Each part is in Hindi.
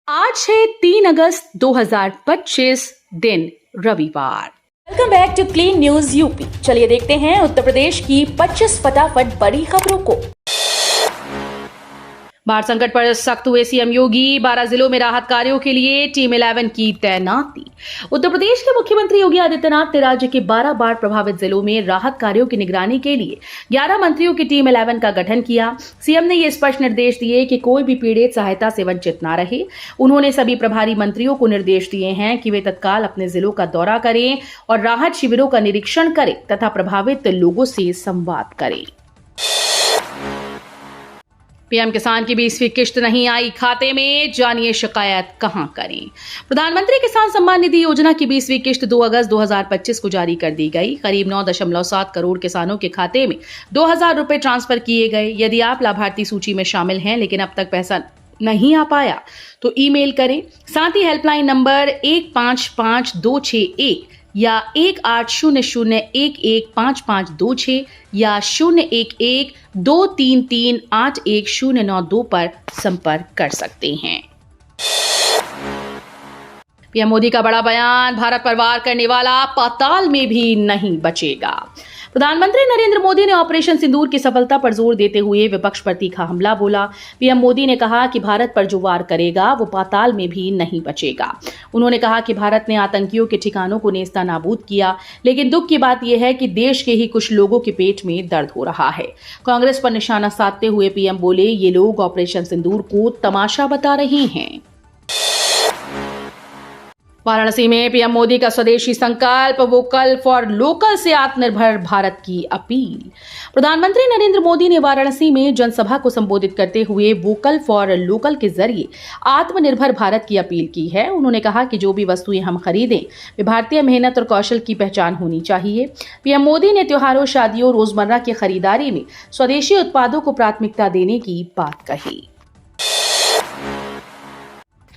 आज है 3 अगस्त 2025 दिन रविवार। Welcome back to clean news UP. चलिए देखते हैं उत्तर प्रदेश की 25 फटाफट बड़ी खबरों को। बाढ़ संकट पर सख्त हुए सीएम योगी। 12 जिलों में राहत कार्यों के लिए टीम 11 की तैनाती। उत्तर प्रदेश के मुख्यमंत्री योगी आदित्यनाथ ने राज्य के 12 बाढ़ प्रभावित जिलों में राहत कार्यों की निगरानी के लिए 11 मंत्रियों की टीम 11 का गठन किया। सीएम ने ये स्पष्ट निर्देश दिए कि कोई भी पीड़ित सहायता से वंचित न रहे। उन्होंने सभी प्रभारी मंत्रियों को निर्देश दिए हैं कि वे तत्काल अपने जिलों का दौरा करें और राहत शिविरों का निरीक्षण करें तथा प्रभावित लोगों से संवाद करें। पीएम किसान की 20वीं किश्त नहीं आई खाते में, जानिए शिकायत कहां करें। प्रधानमंत्री किसान सम्मान निधि योजना की 20वीं किश्त 2 अगस्त 2025 को जारी कर दी गई। करीब 9.7 करोड़ किसानों के खाते में 2,000 रुपए ट्रांसफर किए गए। यदि आप लाभार्थी सूची में शामिल हैं लेकिन अब तक पैसा नहीं आ पाया तो ईमेल करें। साथ ही हेल्पलाइन नंबर 155261 या 1800115526 या 011-233-81092 पर संपर्क कर सकते हैं। पीएम मोदी का बड़ा बयान, भारत पर वार करने वाला पाताल में भी नहीं बचेगा। प्रधानमंत्री नरेंद्र मोदी ने ऑपरेशन सिंदूर की सफलता पर जोर देते हुए विपक्ष पर तीखा हमला बोला। पीएम मोदी ने कहा कि भारत पर जो वार करेगा वो पाताल में भी नहीं बचेगा। उन्होंने कहा कि भारत ने आतंकियों के ठिकानों को नेस्ता नाबूद किया, लेकिन दुख की बात यह है कि देश के ही कुछ लोगों के पेट में दर्द हो रहा है। कांग्रेस पर निशाना साधते हुए पीएम बोले, ये लोग ऑपरेशन सिंदूर को तमाशा बता रहे हैं। वाराणसी में पीएम मोदी का स्वदेशी संकल्प, वोकल फॉर लोकल से आत्मनिर्भर भारत की अपील। प्रधानमंत्री नरेंद्र मोदी ने वाराणसी में जनसभा को संबोधित करते हुए वोकल फॉर लोकल के जरिए आत्मनिर्भर भारत की अपील की है। उन्होंने कहा कि जो भी वस्तुएं हम खरीदें वे भारतीय मेहनत और कौशल की पहचान होनी चाहिए। पीएम मोदी ने त्योहारों, शादियों, रोजमर्रा की खरीदारी में स्वदेशी उत्पादों को प्राथमिकता देने की बात कही।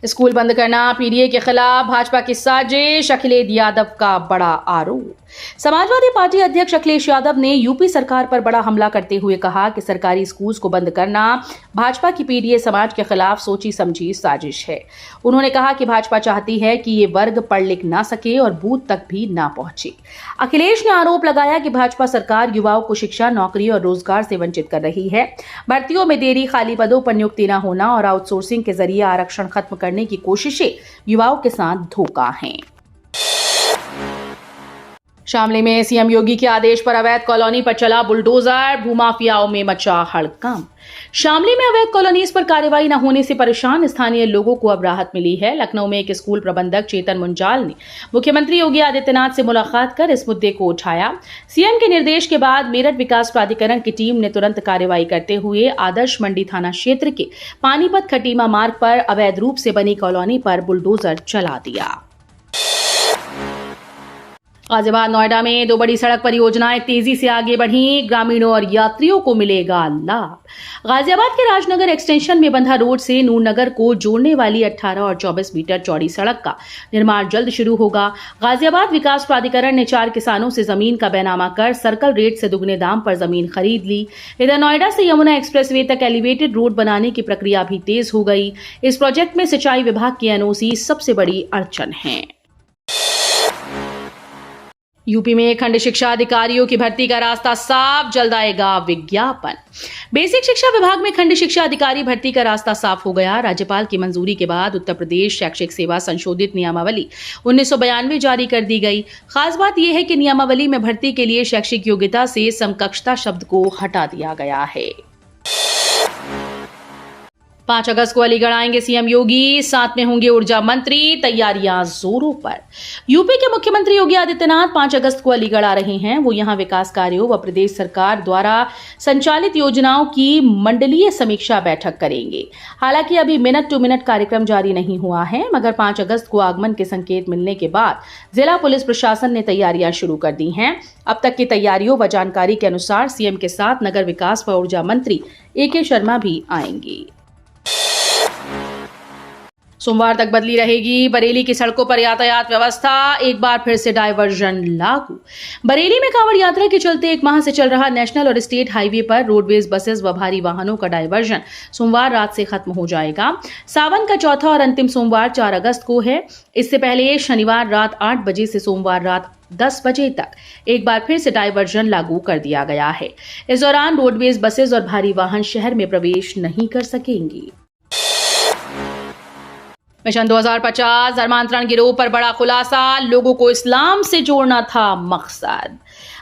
स्कूल बंद करना पीडीए के खिलाफ भाजपा की साजिश, अखिलेश यादव का बड़ा आरोप। समाजवादी पार्टी अध्यक्ष अखिलेश यादव ने यूपी सरकार पर बड़ा हमला करते हुए कहा कि सरकारी स्कूल्स को बंद करना भाजपा की पीडीए समाज के खिलाफ सोची समझी साजिश है। उन्होंने कहा कि भाजपा चाहती है कि ये वर्ग पढ़ लिख ना सके और बूथ तक भी ना पहुंचे। अखिलेश ने आरोप लगाया कि भाजपा सरकार युवाओं को शिक्षा, नौकरी और रोजगार से वंचित कर रही है। भर्तियों में देरी, खाली पदों पर नियुक्ति न होना और आउटसोर्सिंग के जरिए आरक्षण खत्म करने की कोशिशें युवाओं के साथ धोखा हैं। शामली में सीएम योगी के आदेश पर अवैध कॉलोनी पर चला बुलडोजर, भूमाफियाओं में मचा हड़कंप। शामली में अवैध कॉलोनीज पर कार्रवाई न होने से परेशान स्थानीय लोगों को अब राहत मिली है। लखनऊ में एक स्कूल प्रबंधक चेतन मुंजाल ने मुख्यमंत्री योगी आदित्यनाथ से मुलाकात कर इस मुद्दे को उठाया। सीएम के निर्देश के बाद मेरठ विकास प्राधिकरण की टीम ने तुरंत कार्रवाई करते हुए आदर्श मंडी थाना क्षेत्र के पानीपत खटीमा मार्ग पर अवैध रूप से बनी कॉलोनी पर बुलडोजर चला दिया। गाजियाबाद, नोएडा में 2 बड़ी सड़क परियोजनाएं तेजी से आगे बढ़ी, ग्रामीणों और यात्रियों को मिलेगा लाभ। गाजियाबाद के राजनगर एक्सटेंशन में बंधा रोड से नूरनगर को जोड़ने वाली 18 और 24 मीटर चौड़ी सड़क का निर्माण जल्द शुरू होगा। गाजियाबाद विकास प्राधिकरण ने 4 किसानों से जमीन का बैनामा कर सर्कल रेट से दुगने दाम पर जमीन खरीद ली। इधर नोएडा से यमुना एक्सप्रेसवे तक एलिवेटेड रोड बनाने की प्रक्रिया भी तेज हो गई। इस प्रोजेक्ट में सिंचाई विभाग की एनओसी सबसे बड़ी अड़चन है। यूपी में खंड शिक्षा अधिकारियों की भर्ती का रास्ता साफ, जल्द आएगा विज्ञापन। बेसिक शिक्षा विभाग में खंड शिक्षा अधिकारी भर्ती का रास्ता साफ हो गया। राज्यपाल की मंजूरी के बाद उत्तर प्रदेश शैक्षिक सेवा संशोधित नियमावली 1992 जारी कर दी गई। खास बात यह है कि नियमावली में भर्ती के लिए शैक्षिक योग्यता से समकक्षता शब्द को हटा दिया गया है। 5 अगस्त को अलीगढ़ आएंगे सीएम योगी, साथ में होंगे ऊर्जा मंत्री, तैयारियां जोरों पर। यूपी के मुख्यमंत्री योगी आदित्यनाथ 5 अगस्त को अलीगढ़ आ रहे हैं। वो यहां विकास कार्यों व प्रदेश सरकार द्वारा संचालित योजनाओं की मंडलीय समीक्षा बैठक करेंगे। हालांकि अभी मिनट टू मिनट कार्यक्रम जारी नहीं हुआ है, मगर 5 अगस्त को आगमन के संकेत मिलने के बाद जिला पुलिस प्रशासन ने तैयारियां शुरू कर दी हैं। अब तक की तैयारियों व जानकारी के अनुसार सीएम के साथ नगर विकास व ऊर्जा मंत्री AK शर्मा भी आएंगे। सोमवार तक बदली रहेगी बरेली की सड़कों पर यातायात व्यवस्था, एक बार फिर से डायवर्जन लागू। बरेली में कांवड़ यात्रा के चलते एक माह से चल रहा नेशनल और स्टेट हाईवे पर रोडवेज बसेस व भारी वाहनों का डायवर्जन सोमवार रात से खत्म हो जाएगा। सावन का चौथा और अंतिम सोमवार 4 अगस्त को है। इससे पहले शनिवार रात 8 बजे से सोमवार रात 10 बजे तक एक बार फिर से डायवर्जन लागू कर दिया गया है। इस दौरान रोडवेज बसेस और भारी वाहन शहर में प्रवेश नहीं कर सकेंगे। मिशन 2050 धर्मांतरण गिरोह पर बड़ा खुलासा, लोगों को इस्लाम से जोड़ना था मकसद।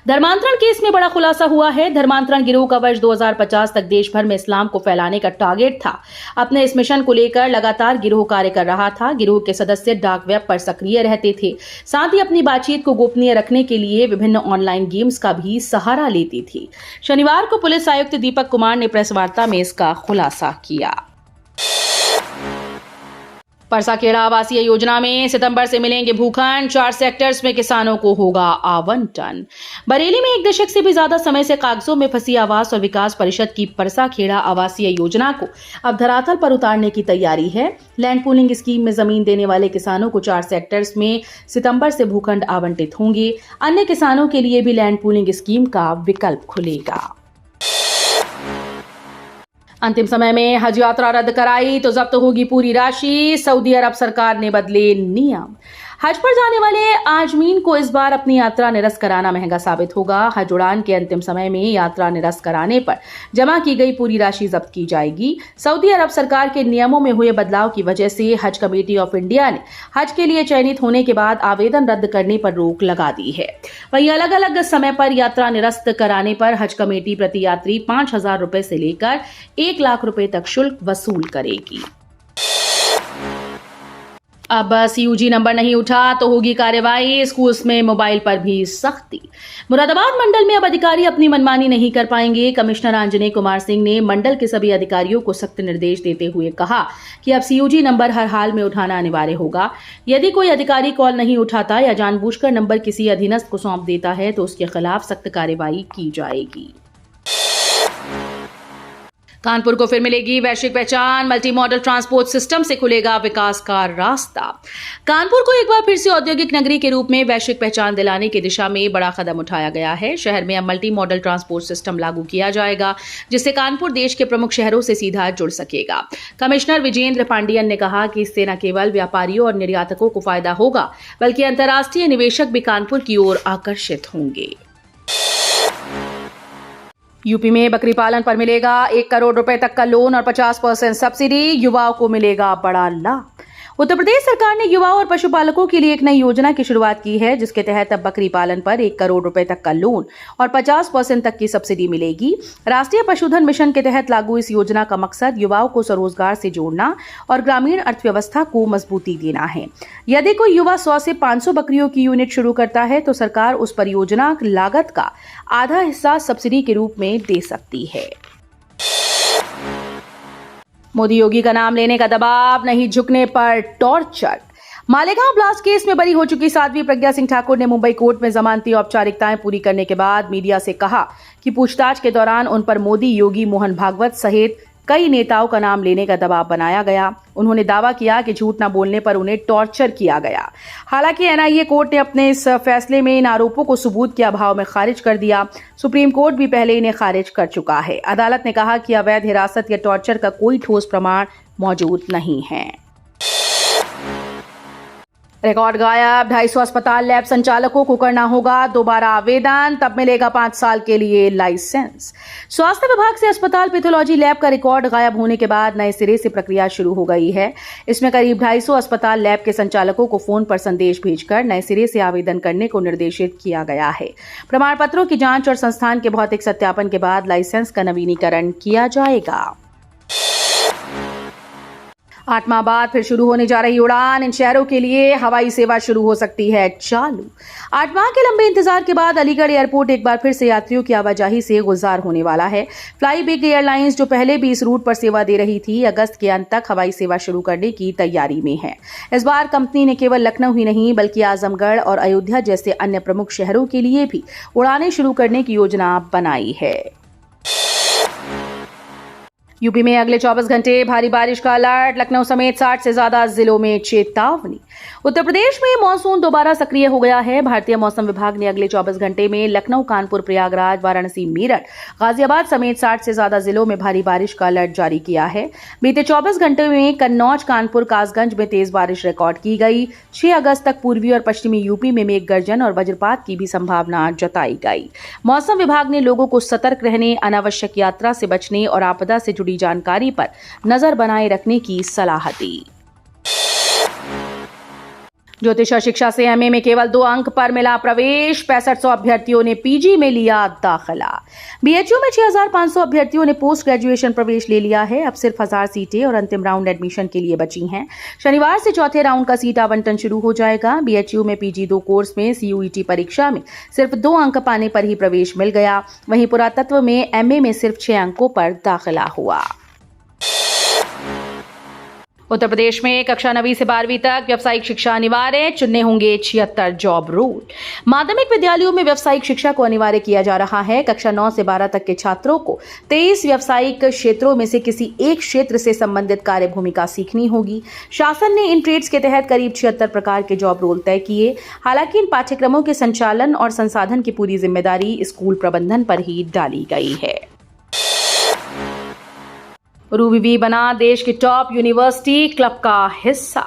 धर्मांतरण केस में बड़ा खुलासा हुआ है। धर्मांतरण गिरोह का वर्ष 2050 तक देश भर में इस्लाम को फैलाने का टारगेट था। अपने इस मिशन को लेकर लगातार गिरोह कार्य कर रहा था। गिरोह के सदस्य डार्क वेब पर सक्रिय रहते थे, साथ ही अपनी बातचीत को गोपनीय रखने के लिए विभिन्न ऑनलाइन गेम्स का भी सहारा लेती थी। शनिवार को पुलिस आयुक्त दीपक कुमार ने प्रेस वार्ता में इसका खुलासा किया। परसाखेड़ा आवासीय योजना में सितंबर से मिलेंगे भूखंड, 4 सेक्टर्स में किसानों को होगा आवंटन। बरेली में 1 दशक से भी ज्यादा समय से कागजों में फंसी आवास और विकास परिषद की परसाखेड़ा आवासीय योजना को अब धरातल पर उतारने की तैयारी है। लैंड पूलिंग स्कीम में जमीन देने वाले किसानों को 4 सेक्टर्स में सितंबर से भूखंड आवंटित होंगे। अन्य किसानों के लिए भी लैंड पूलिंग स्कीम का विकल्प खुलेगा। अंतिम समय में हज यात्रा रद्द कराई तो जब्त होगी पूरी राशि, सऊदी अरब सरकार ने बदले नियम। हज पर जाने वाले आजमीन को इस बार अपनी यात्रा निरस्त कराना महंगा साबित होगा। हज उड़ान के अंतिम समय में यात्रा निरस्त कराने पर जमा की गई पूरी राशि जब्त की जाएगी। सऊदी अरब सरकार के नियमों में हुए बदलाव की वजह से हज कमेटी ऑफ इंडिया ने हज के लिए चयनित होने के बाद आवेदन रद्द करने पर रोक लगा दी है। वहीं अलग अलग समय पर यात्रा निरस्त कराने पर हज कमेटी प्रति यात्री 5,000 रुपए से लेकर 1 लाख रुपए तक शुल्क वसूल करेगी। अब सीयूजी नंबर नहीं उठा तो होगी कार्रवाई, स्कूल्स में मोबाइल पर भी सख्ती। मुरादाबाद मंडल में अब अधिकारी अपनी मनमानी नहीं कर पाएंगे। कमिश्नर आंजनेय कुमार सिंह ने मंडल के सभी अधिकारियों को सख्त निर्देश देते हुए कहा कि अब सीयूजी नंबर हर हाल में उठाना अनिवार्य होगा। यदि कोई अधिकारी कॉल नहीं उठाता या जानबूझकर नंबर किसी अधीनस्थ को सौंप देता है तो उसके खिलाफ सख्त कार्रवाई की जाएगी। कानपुर को फिर मिलेगी वैश्विक पहचान, मल्टी मॉडल ट्रांसपोर्ट सिस्टम से खुलेगा विकास का रास्ता। कानपुर को एक बार फिर से औद्योगिक नगरी के रूप में वैश्विक पहचान दिलाने की दिशा में बड़ा कदम उठाया गया है। शहर में अब मल्टी मॉडल ट्रांसपोर्ट सिस्टम लागू किया जाएगा, जिससे कानपुर देश के प्रमुख शहरों से सीधा जुड़ सकेगा। कमिश्नर विजेंद्र पांडियन ने कहा कि इससे न केवल व्यापारियों और निर्यातकों को फायदा होगा, बल्कि अंतर्राष्ट्रीय निवेशक भी कानपुर की ओर आकर्षित होंगे। यूपी में बकरी पालन पर मिलेगा 1 करोड़ रुपए तक का लोन और 50% सब्सिडी, युवाओं को मिलेगा बड़ा लाभ। उत्तर प्रदेश सरकार ने युवाओं और पशुपालकों के लिए एक नई योजना की शुरुआत की है, जिसके तहत अब बकरी पालन पर 1 करोड़ रुपए तक का लोन और 50% तक की सब्सिडी मिलेगी। राष्ट्रीय पशुधन मिशन के तहत लागू इस योजना का मकसद युवाओं को स्वरोजगार से जोड़ना और ग्रामीण अर्थव्यवस्था को मजबूती देना है। यदि कोई युवा 100 से 500 बकरियों की यूनिट शुरू करता है तो सरकार उस परियोजना लागत का आधा हिस्सा सब्सिडी के रूप में दे सकती है। मोदी योगी का नाम लेने का दबाव, नहीं झुकने पर टॉर्चर। मालेगांव ब्लास्ट केस में बरी हो चुकी साध्वी प्रज्ञा सिंह ठाकुर ने मुंबई कोर्ट में जमानती औपचारिकताएं पूरी करने के बाद मीडिया से कहा कि पूछताछ के दौरान उन पर मोदी, योगी, मोहन भागवत सहित कई नेताओं का नाम लेने का दबाव बनाया गया। उन्होंने दावा किया कि झूठ न बोलने पर उन्हें टॉर्चर किया गया। हालांकि एनआईए कोर्ट ने अपने इस फैसले में इन आरोपों को सबूत के अभाव में खारिज कर दिया। सुप्रीम कोर्ट भी पहले इन्हें खारिज कर चुका है। अदालत ने कहा कि अवैध हिरासत या टॉर्चर का कोई ठोस प्रमाण मौजूद नहीं है। रिकॉर्ड गायब, 250 अस्पताल लैब संचालकों को करना होगा दोबारा आवेदन, तब मिलेगा 5 साल के लिए लाइसेंस। स्वास्थ्य विभाग से अस्पताल पैथोलॉजी लैब का रिकॉर्ड गायब होने के बाद नए सिरे से प्रक्रिया शुरू हो गई है। इसमें करीब 250 अस्पताल लैब के संचालकों को फोन पर संदेश भेजकर नए सिरे से आवेदन करने को निर्देशित किया गया है। प्रमाण पत्रों की जांच और संस्थान के भौतिक सत्यापन के बाद लाइसेंस का नवीनीकरण किया जाएगा। 8 माह बाद फिर शुरू होने जा रही उड़ान, इन शहरों के लिए हवाई सेवा शुरू हो सकती है चालू। 8 माह के लंबे इंतजार के बाद अलीगढ़ एयरपोर्ट एक बार फिर से यात्रियों की आवाजाही से गुलजार होने वाला है। फ्लाई बिग एयरलाइंस, जो पहले भी इस रूट पर सेवा दे रही थी, अगस्त के अंत तक हवाई सेवा शुरू करने की तैयारी में है। इस बार कंपनी ने केवल लखनऊ ही नहीं बल्कि आजमगढ़ और अयोध्या जैसे अन्य प्रमुख शहरों के लिए भी उड़ानें शुरू करने की योजना बनाई है। यूपी में अगले 24 घंटे भारी बारिश का अलर्ट, लखनऊ समेत 60 से ज्यादा जिलों में चेतावनी। उत्तर प्रदेश में मानसून दोबारा सक्रिय हो गया है। भारतीय मौसम विभाग ने अगले 24 घंटे में लखनऊ, कानपुर, प्रयागराज, वाराणसी, मेरठ, गाजियाबाद समेत 60 से ज्यादा जिलों में भारी बारिश का अलर्ट जारी किया है। बीते 24 घंटे में कन्नौज, कानपुर, कासगंज में तेज बारिश रिकॉर्ड की गई। 6 अगस्त तक पूर्वी और पश्चिमी यूपी में मेघ गर्जन और वज्रपात की भी संभावना जताई गई। मौसम विभाग ने लोगों को सतर्क रहने, अनावश्यक यात्रा से बचने और आपदा से जुड़ी जानकारी पर नजर बनाए रखने की सलाह दी। ज्योतिष और शिक्षा से एमए में केवल 2 अंक पर मिला प्रवेश, 6500 अभ्यर्थियों ने पीजी में लिया दाखिला। बीएचयू में 6500 अभ्यर्थियों ने पोस्ट ग्रेजुएशन प्रवेश ले लिया है। अब सिर्फ 1000 सीटें और अंतिम राउंड एडमिशन के लिए बची हैं। शनिवार से चौथे राउंड का सीट आवंटन शुरू हो जाएगा। बीएचयू में पीजी 2 कोर्स में सीयूईटी परीक्षा में सिर्फ 2 अंक पाने पर ही प्रवेश मिल गया। वहीं पुरातत्व में एमए में सिर्फ 6 अंकों पर दाखिला हुआ। उत्तर प्रदेश में कक्षा 9वीं से 12वीं तक व्यावसायिक शिक्षा अनिवार्य, चुनने होंगे 76 जॉब रोल। माध्यमिक विद्यालयों में व्यावसायिक शिक्षा को अनिवार्य किया जा रहा है। कक्षा 9 से 12 तक के छात्रों को 23 व्यावसायिक क्षेत्रों में से किसी एक क्षेत्र से संबंधित कार्य भूमिका सीखनी होगी। शासन ने इन ट्रेड्स के तहत करीब 76 प्रकार के जॉब रोल तय किए। हालांकि इन पाठ्यक्रमों के संचालन और संसाधन की पूरी जिम्मेदारी स्कूल प्रबंधन पर ही डाली गई है। रूबीबी बना देश के टॉप यूनिवर्सिटी क्लब का हिस्सा।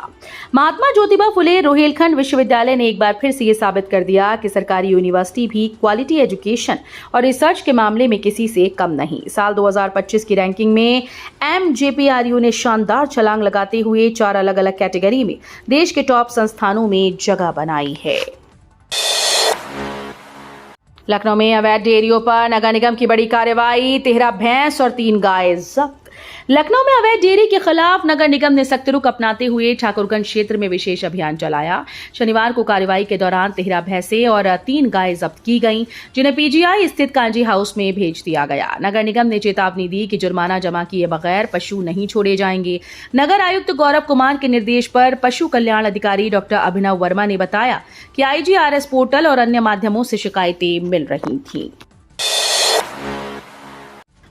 महात्मा ज्योतिबा फुले रोहिलखंड विश्वविद्यालय ने एक बार फिर से ये साबित कर दिया कि सरकारी यूनिवर्सिटी भी क्वालिटी एजुकेशन और रिसर्च के मामले में किसी से कम नहीं। साल 2025 की रैंकिंग में एमजेपीआरयू ने शानदार छलांग लगाते हुए 4 अलग अलग कैटेगरी में देश के टॉप संस्थानों में जगह बनाई है। लखनऊ में अवैध डेयरियों पर नगर निगम की बड़ी कार्रवाई, 13 भैंस और 3 गाय जब्त। लखनऊ में अवैध डेयरी के खिलाफ नगर निगम ने सख्त रुख अपनाते हुए ठाकुरगंज क्षेत्र में विशेष अभियान चलाया। शनिवार को कार्रवाई के दौरान 13 भैंसें और 3 गाय जब्त की गईं, जिन्हें पीजीआई स्थित कांजी हाउस में भेज दिया गया। नगर निगम ने चेतावनी दी कि जुर्माना जमा किए बगैर पशु नहीं छोड़े जाएंगे। नगर आयुक्त गौरव कुमार के निर्देश पर पशु कल्याण अधिकारी डॉक्टर अभिनव वर्मा ने बताया कि आईजीआरएस पोर्टल और अन्य माध्यमों से शिकायतें मिल रही थीं।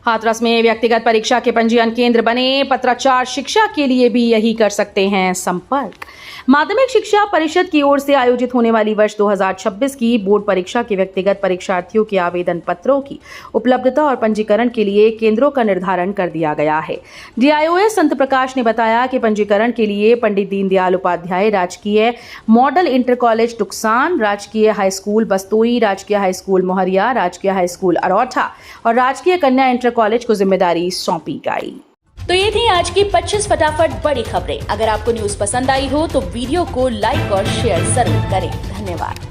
हाथरस में व्यक्तिगत परीक्षा के पंजीयन केंद्र बने, पत्राचार शिक्षा के लिए भी यही कर सकते हैं संपर्क। माध्यमिक शिक्षा परिषद की ओर से आयोजित होने वाली वर्ष 2026 की बोर्ड परीक्षा के व्यक्तिगत परीक्षार्थियों के आवेदन पत्रों की उपलब्धता और पंजीकरण के लिए केंद्रों का निर्धारण कर दिया गया है। डीआईओएस संत प्रकाश ने बताया कि पंजीकरण के लिए पंडित दीनदयाल उपाध्याय राजकीय मॉडल इंटर कॉलेज टुक्सान, राजकीय हाई स्कूल बस्तोई, राजकीय हाई स्कूल मोहरिया, राजकीय हाई स्कूल अरौठा और राजकीय कन्या इंटर कॉलेज को जिम्मेदारी सौंपी गई। तो ये थी आज की 25 फटाफट बड़ी खबरें। अगर आपको न्यूज पसंद आई हो तो वीडियो को लाइक और शेयर जरूर करें। धन्यवाद।